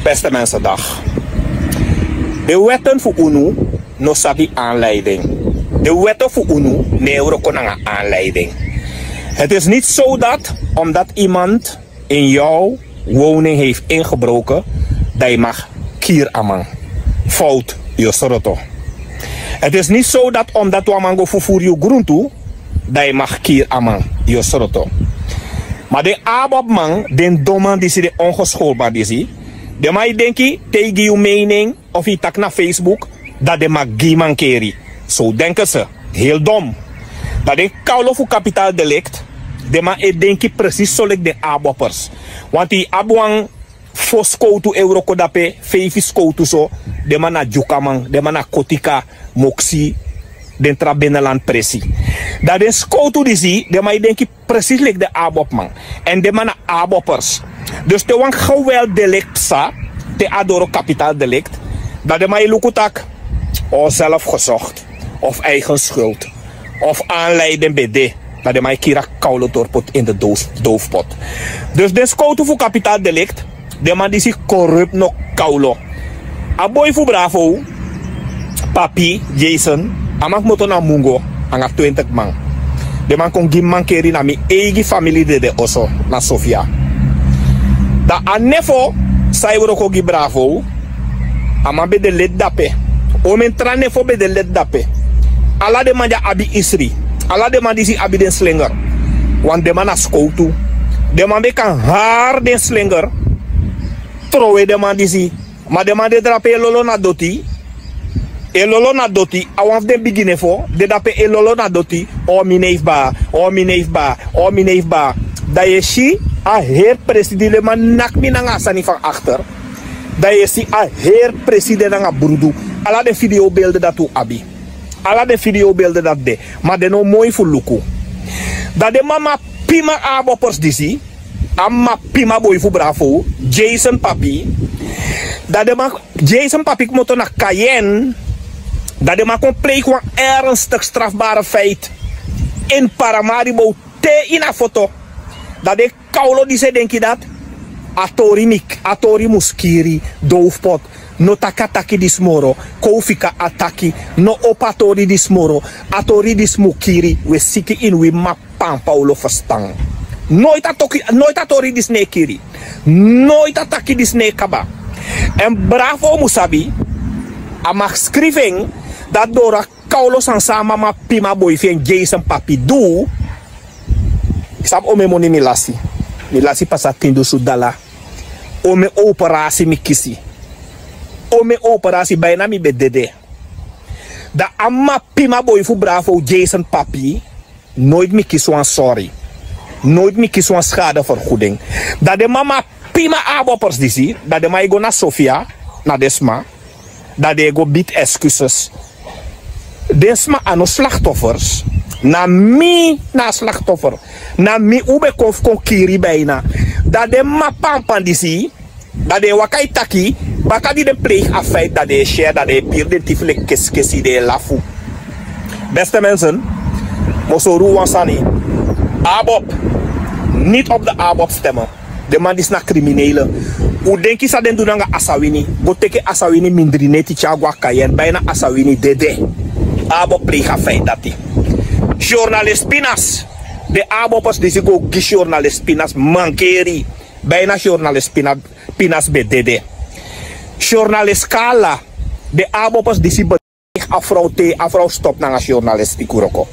Beste mensen, dag. De wetten voor UNO no sabi aanleiding. De wetten voor UNO neuro konanga aanleiding. Het is niet zo dat omdat iemand in jouw woning heeft ingebroken, dat je mag kier amang. Fout, Josoroto. Het is niet zo dat omdat we mango voor je groente, dat je mag kier amang. Josoroto. Maar de abobman, de doman die de ongeschoolbaar is, de mij denken tegen je mening of je tak naar Facebook dat de mag giman keri. Zo denken ze. Heel dom. Dat de kaulo voor kapitaaldelict, de man denken precies zoals de aboppers. Want die abuang foskoutu eurokodape, fefiskoutu zo, de man na jukaman, de man na kotika, moksi, den tra binnenland pressie. Dat de skoutu die zie, de man denken precies like de abopman. En de man na aboppers. Dus de wang geweld delict sa, de adoro kapitaaldelict, dat de man lukutak, of zelf gezocht, of eigen schuld, of aanleiding BD. Dat de mij kira koude dorpot in de doofpot. Dus de scoutu voor kapitaaldelict, de man die zich corrupt nog koulo. A boy voor bravo, papi, Jason, amak moto na mungo, anga 20 man. De man kon gim man keri na mi eigen familie de oso, na Sofia. Da anefo, sai woro gi bravo, ama be de led dape. Omen tranefo be de led dape. Ala de man ja abi isri. Alla de man die zie abi den slinger. Want de man a skoutu. De man be kan haar den slinger. Trowe de man die zie. Maar de man de drape e lolo na doti. E lolo na doti. Awaf den begine fo. De drape e lolo na doti. O mi neef ba. O mi neef ba. O mi neef ba. Da je si a heer president de man nak mi na nga sani van achter. Da je si a heer president na nga brudu. Alla de videobeelden dat u abi. Alla de videobeelden dat de. Maar de no mooi voor luku. Dat de mama pima aboppers disi. Amma pima boy voor bravo. Jason papi. Dat de ma Jason papi moet naar Cayenne. Dat de ma kon plegen een ernstig strafbare feit. In Paramaribo te in a foto. Dat de kaulo die ze denken dat. Atori muskiri. Doofpot. No takataki dismoro, kofika ataki, no opatori dismoro, atori dismukiri, we siki in we mapam paulo verstang. Nooit atori disnekiri, nooit ataki disnekaba. En bravo musabi, a mag schrijven dat door kaulo sansama ma pima boyfriend Jason papi do. Sab ome moni milasi pasatindu sudala, ome operatie mikisi. Ome operatie bijna mi bedede. Da amma pima boy voor bravo Jason papi. Nooit mi kies sorry. Nooit mi kies schadevergoeding. Dat de mama pima aboppers die zie. Dat de mij go naar Sofia. Naar Desma. Dat de go bid excuses. Desma aan de slachtoffers. Na mi na slachtoffer. Na mi ube kof kon kiri bijna. Dat de ma pampan die zie. Dat de wakai taki. Baka die de pleeg afeit dat de share dat de pier de tifle keskesi de lafu. Beste mensen, mosoru wansani. Abop, niet op de Abop stemmen. De man is na criminele. Hoe denk je dat den doen aan Asawini? Go teke Asawini mindrineti chagwa kayen, bijna Asawini dede. Abop pleeg afeit dat die. Journalist Pinas. De Aboppers die go gi journalist Pinas mankeri. Bijna journalist Pinas bedede. Journalist Kala, de aboppers die zich afvrouw stop naar journalistiek uroko.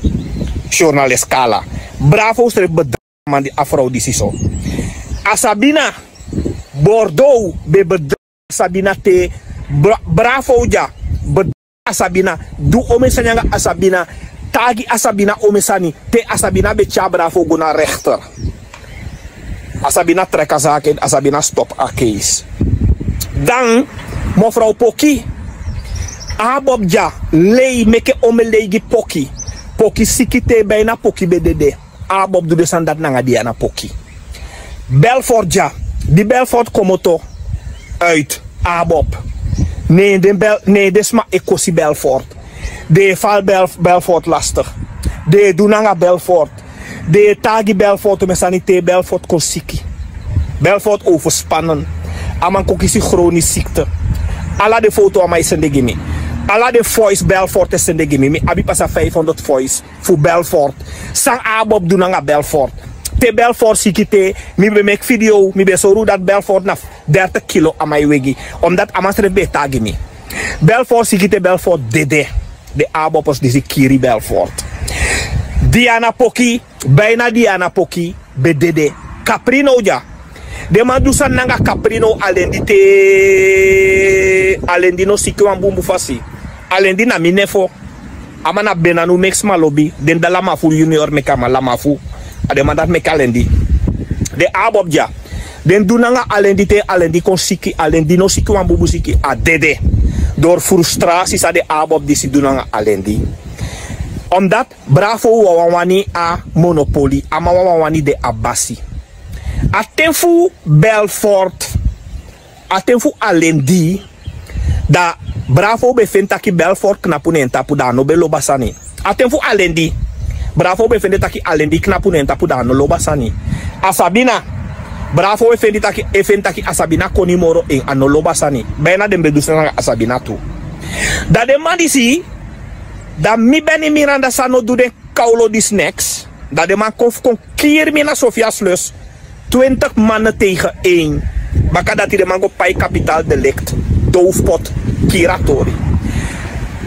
Journalist Kala, bravo strip bedrijf man die afvrouw die zo. Asabina, Bordeaux, be bedrijf Asabina te, bravo ja, bedrijf Asabina, doe omesanya Asabina, tagi Asabina omesani, te Asabina be tja bravo go naar rechter. Asabina trek a zaak en Asabina stop a case. Dan, mevrouw Poki, abobja, lei meke omelegi Poki. Poki sikite bijna Poki bedede. Abob doe de sandat nanga diana Poki. Belfort ja, die Belfort komoto uit Abob. Nee, desma ekosi Belfort. De val Belfort lastig. De dunanga Belfort. De tagi Belfort me sanite Belfort kosiki. Belfort overspannen. Aman kokisi chronische ziekte. Alla de foto aan mij zende gimi. Alla de voice Belfort is zende gimi. Mi abi pasa 500 voice voor Belfort. Sang abob doen aan Belfort. Te Belfort sikite. Mi be make video. Mi be soru dat Belfort na 30 kilo aan mij wegi. Omdat amasre beta gimi. Belfort sikite Belfort dede. De abopos die kiri Belfort. Diana Poki. Bijna Diana Poki. Bedede. Caprino ja. De man doet zijn nanga Caprino alendi no sikyo an bumbu fasi. Alendi na minefo. Amana benanu mix malobi. Den da lamafu junior mekama lamafu. Ade man dat mek alendi. De abob ja. Den doet nanga alendi kon siki. Alendi no sikyo an bumbu siki. A dede. Door frustraties a de abob die si doen nanga alendi. Omdat bravo wawani a monopolie. Ama wawani de abasi. Atenfu Belfort, atenfu alendi, da bravo befenta ki Belfort knapunen tapu da no belo basani. Atenfu alendi, bravo befenta ki alendi knapunen tapu da no lobasani. Asabina, bravo befenta ki asabina konimoro en anolo basani. Bijna den bedusana asabina tu. Da de man disi, da mi beni miranda sano do de kaulo dis next, da de man kon kier mina Sofia Slus. 20 mannen tegen 1. Baka dat de mango pai kapitaal delict. Doofpot. Kiratori.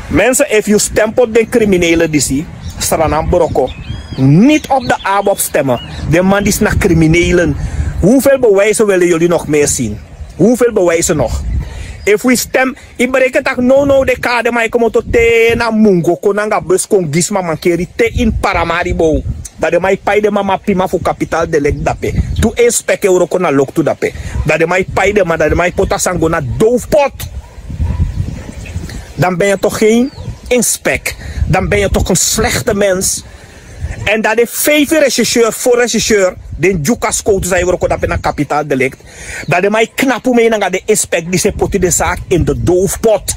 Mensen, if you stempelt de criminelen die zie. Stranam Boroko. Niet op de ABOP stemmen. De man die is naar criminelen. Hoeveel bewijzen willen jullie nog meer zien? Hoeveel bewijzen nog? If we stem. Ik bereken dat no de kade maar ik kom tot te na mungo. Konanga bus kon gisma mankeri te in Paramaribo. Dat de mai pai de mama pima voor kapitaal de lek dape. Tu inspect euro kona lok tu dape. Dat de mai pai de ma dat de mai potasango na doofpot. Dan ben je toch geen inspect. Dan ben je toch een slechte mens. En dat de vijf regisseur voor regisseur. Den jukas koot zijn euro dape na kapitaal de lek. Dat de mai knapu mee na de inspect die se poti de zaak in de doofpot.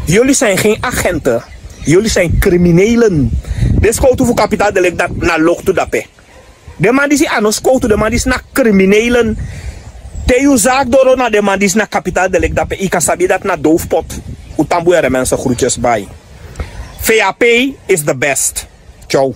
Jullie zijn geen agenten. Jullie zijn criminelen. De schouw voor kapitaal de lek na lok to dape. De man die is aan ons schouw, de man die is na criminelen. Te je zaak door na de man die is na kapitaal de lek dape. Ik kan sabi dat na doofpot. Utamboe er mensen groetjes bij. VAP is the best. Ciao.